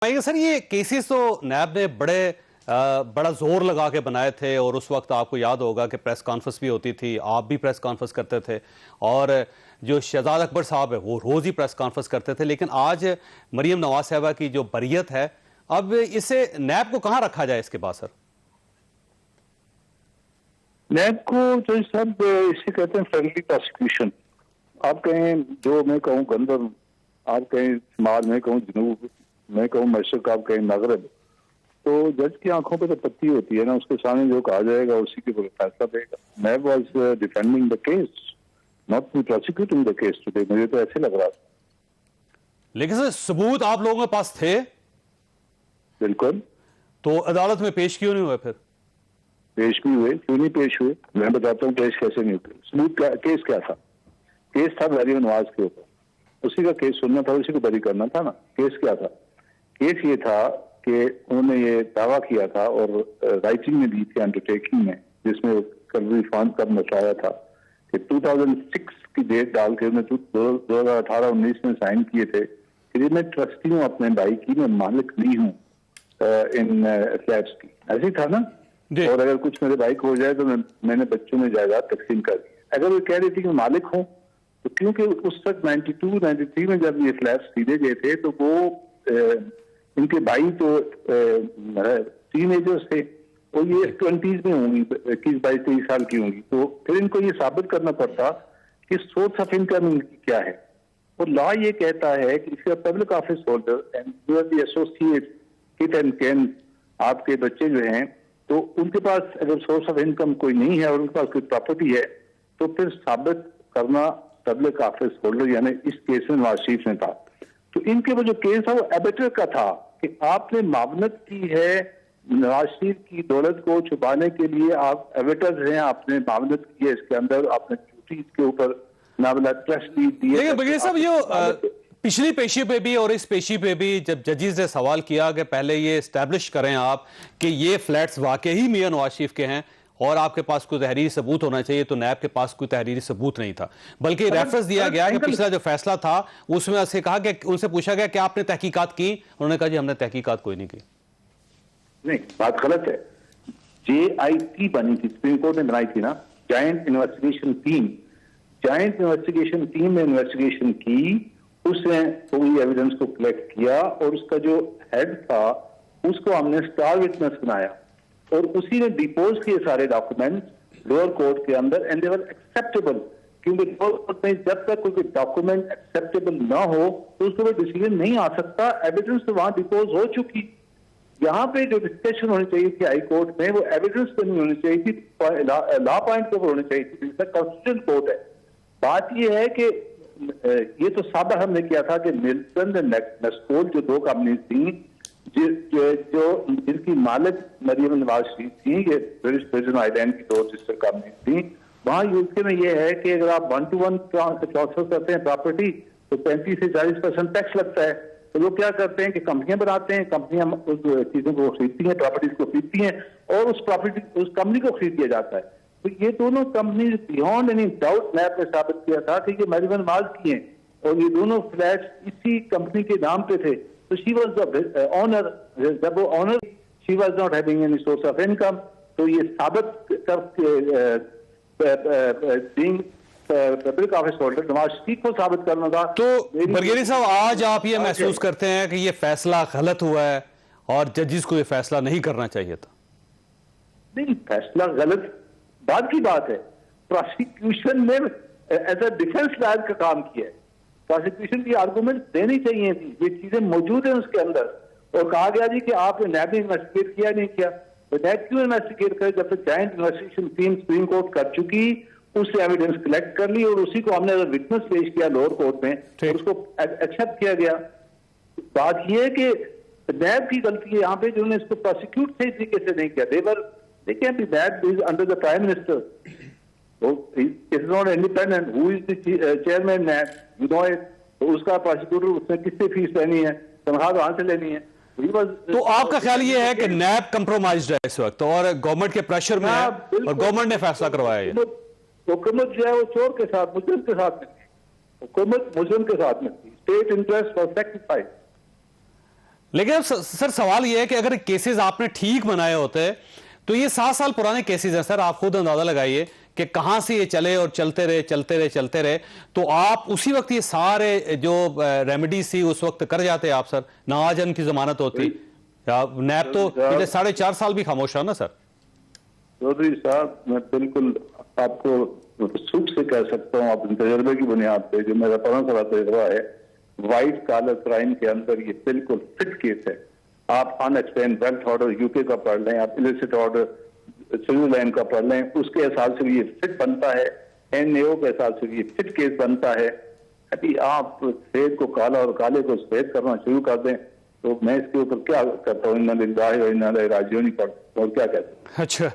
Sir ये cases तो नैब ने बड़ा जोर लगा के बनाए थे और उस वक्त आपको याद होगा कि प्रेस कॉन्फ्रेंस भी होती थी, आप भी प्रेस कॉन्फ्रेंस करते थे और जो शहजाद अकबर साहब है वो रोज ही प्रेस कॉन्फ्रेंस करते थे। लेकिन आज मरियम नवाज साहबा की जो बरियत है, अब इसे नैब को कहां रखा जाए इसके बाद? सर नैब को तो सब इसे कहते हैं फ्रेंडली प्रोसिक्यूशन। आप कहें जो मैं कहूँ गंदम, आप कहें शुमाल, मैं कहूँ जनूब, मैं कहूँ मशरक, आप कहें मगरब, तो जज की आंखों पे तो पत्ती होती है ना, उसके सामने जो कहा जाएगा उसी के ऊपर फैसला देगा। NAB was defending the case, not prosecuting the case today. मुझे तो ऐसे लग रहा था। लेकिन सर सबूत आप लोगों के पास थे? बिल्कुल। तो अदालत में पेश क्यों नहीं हुए? फिर पेश भी हुए, क्यों नहीं पेश हुए? मैं बताता हूँ पेश कैसे नहीं हुए। सबूत क्या, केस क्या था? केस था मरियम नवाज के ऊपर, उसी का केस सुनना था, उसी को बरी करना था ना। केस क्या था? केस ये था कि उन्होंने ये दावा किया था और राइटिंग में दी थी अंडरटेकिंग में, जिसमें कर्जी फंड कब मचाया था कि 2006 की डेट डाल के उन्होंने 2018-19 में साइन किए थे कि मैं ट्रस्टी हूँ अपने भाई की, मैं मालिक नहीं हूँ इन फ्लैट्स की। ऐसे ही था ना। और अगर कुछ मेरे भाई को हो जाए तो मैंने बच्चों में जायदाद तकसीम कर दी। अगर वो कह रही थी कि मालिक हूँ, तो क्योंकि उस तक 92-93 में जब ये फ्लैट्स खरीदे गए थे तो वो इनके भाई तो टीनेजर्स थे और ये 20s में होंगी, 21-22-23 साल की होंगी। तो फिर इनको ये साबित करना पड़ता कि सोर्स ऑफ इनकम इनकी क्या है। और लॉ ये कहता है कि इसका public office holder and associate kit and can, आपके बच्चे जो हैं, तो उनके पास अगर सोर्स ऑफ इनकम कोई नहीं है और उनके पास कोई प्रॉपर्टी है, तो फिर साबित करना पब्लिक ऑफिस होल्डर यानी इस केस में नवाज शरीफ ने था। तो इनके वो जो केस था वो एबेटर का था कि आपने मावनत की है नवाज शरीफ की दौलत को छुपाने के लिए, आप एबेटर हैं, आपने मावनत की है, इसके अंदर आपने ड्यूटी के ऊपर नावला ट्रस्ट दिए। लेकिन साहब ये पिछली पेशी पे भी और इस पेशी पे भी जब जजेस ने सवाल किया कि पहले ये एस्टैब्लिश करें आप कि ये फ्लैट्स वाकई ही मियां नवाज शरीफ के हैं और आपके पास कोई तहरीरी सबूत होना चाहिए, तो नैब के पास कोई तहरीरी सबूत नहीं था, बल्कि रेफरेंस दिया गया कि पिछला जो फैसला था उसमें उनसे कहा कि उनसे पूछा गया कि आपने तहकीकात की, उन्होंने कहा जी हमने तहकीकात कोई नहीं की। नहीं, बात गलत है। JIT बनी थी, सुप्रीम कोर्ट ने बनाई थी ना, joint investigation team. Joint investigation team ने इन्वेस्टिगेशन की, उसने पूरी एविडेंस को कलेक्ट किया और उसका जो हेड था उसको हमने स्टार विटनेस बनाया और उसी ने डिपोज किए सारे डॉक्यूमेंट लोअर कोर्ट के अंदर एंड दे वर एक्सेप्टेबल। क्योंकि लोअर कोर्ट में जब तक कोई डॉक्यूमेंट एक्सेप्टेबल ना हो तो उसके ऊपर डिसीजन नहीं आ सकता। एविडेंस तो वहां डिपोज हो चुकी। यहाँ पे जो डिस्कशन होनी चाहिए थी हाई कोर्ट में, वो एविडेंस पे नहीं होनी चाहिए थी, लॉ पॉइंट के ऊपर होनी चाहिए थी। कॉन्स्टिट्यूशन कोर्ट है। बात यह है कि ये तो साबित हमने किया था कि मिल्टन एंड नेस्कोल जो दो कंपनी थी जो जिनकी मालिक मरियम नवाज शरीफ थी, ये ब्रिटिश प्रिजन आइलैंड की दो सिस्टर कंपनी थी, वहां यूके में ये है कि अगर आप 1-to-1 ट्रांसफर करते हैं प्रॉपर्टी तो 35 से 40% टैक्स लगता है। तो लोग क्या करते हैं कि कंपनियां बनाते हैं, कंपनियां उस चीजों को खरीदती हैं, प्रॉपर्टीज को खरीदती हैं और उस कंपनी को खरीद दिया जाता है। तो ये दोनों कंपनी बियॉन्ड एनी डाउट नैब ने साबित किया था कि ये मरियम नवाज की हैं और ये दोनों फ्लैट्स इसी कंपनी के नाम पे थे। तो शी वाज द ओनर। जब वो owner, she was not having any source of income. तो ये साबित public office holder Nawaz Sharif को साबित करना था। तो बरगेरी साहब, आज आप ये महसूस करते हैं कि ये फैसला गलत हुआ है और जजेस को ये फैसला नहीं करना चाहिए था? नहीं, फैसला गलत बात की बात है। प्रोसिक्यूशन ने एज अ डिफेंस लॉयर का काम किया है। प्रोसिक्यूशन की आर्गुमेंट देनी चाहिए थी, ये चीजें मौजूद हैं उसके अंदर। और कहा गया जी कि आपने नैब ने इन्वेस्टिगेट किया नहीं किया। तो नैब क्यों इन्वेस्टिगेट करे जब तक joint investigation team supreme court कर चुकी, उससे एविडेंस कलेक्ट कर ली और उसी को हमने विटनेस पेश किया लोअर कोर्ट में और उसको एक्सेप्ट किया गया। बात यह है कि नैब की गलती है यहाँ पे, जिन्होंने इसको प्रोसिक्यूट सही तरीके से नहीं किया। They can't be that is under the Prime Minister. So it's not independent. Who is the chairman? You know it. तो उसका प्रोसिक्यूटर, उसने किससे फीस लेनी है, तनख्वाह कहाँ से लेनी है? तो आपका ख्याल ये है कि नैब कंप्रोमाइज्ड है इस वक्त और गवर्नमेंट के प्रेशर में है और गवर्नमेंट ने फैसला करवाया है? हुकूमत जो है वो चोर के साथ, मुजरिम के साथ में थी। हुकूमत मुजरिम के साथ में थी। State interest for sacrifice. लेकिन अब सर सवाल यह है कि अगर केसेस आपने ठीक बनाए होते तो ये 7 साल पुराने केसेस हैं सर, आप खुद अंदाजा लगाइए कि कहां से ये चले और चलते रहे तो आप उसी वक्त ये सारे जो रेमेडीज थी उस वक्त कर जाते आप सर, ना आज इनकी जमानत होती। नैब तो पिछले 4.5 साल भी खामोश रहा ना सर। चौधरी साहब, मैं बिल्कुल आपको सुख से कह सकता हूँ, अपने तजर्बे की बुनियाद पे, जो मेरा 15 साल तजर्बा है, व्हाइट कॉलर क्राइम के अंदर ये बिल्कुल फिट केस है। आप अनएक्सप्लेन वेल्थ ऑर्डर यूके का पढ़ लें, आप इलिसिट ऑर्डर स्विट्जरलैंड का पढ़ लें, उसके हिसाब से भी ये फिट बनता है, एनएओ के हिसाब से भी ये फिट केस बनता है। अभी आप सफेद को काला और काले को सफेद करना शुरू कर दें तो मैं इसके ऊपर क्या करता हूँ, इन्ना लिल्लाहि व इन्ना इलैहि राजिऊन, और क्या कहता हूँ। अच्छा।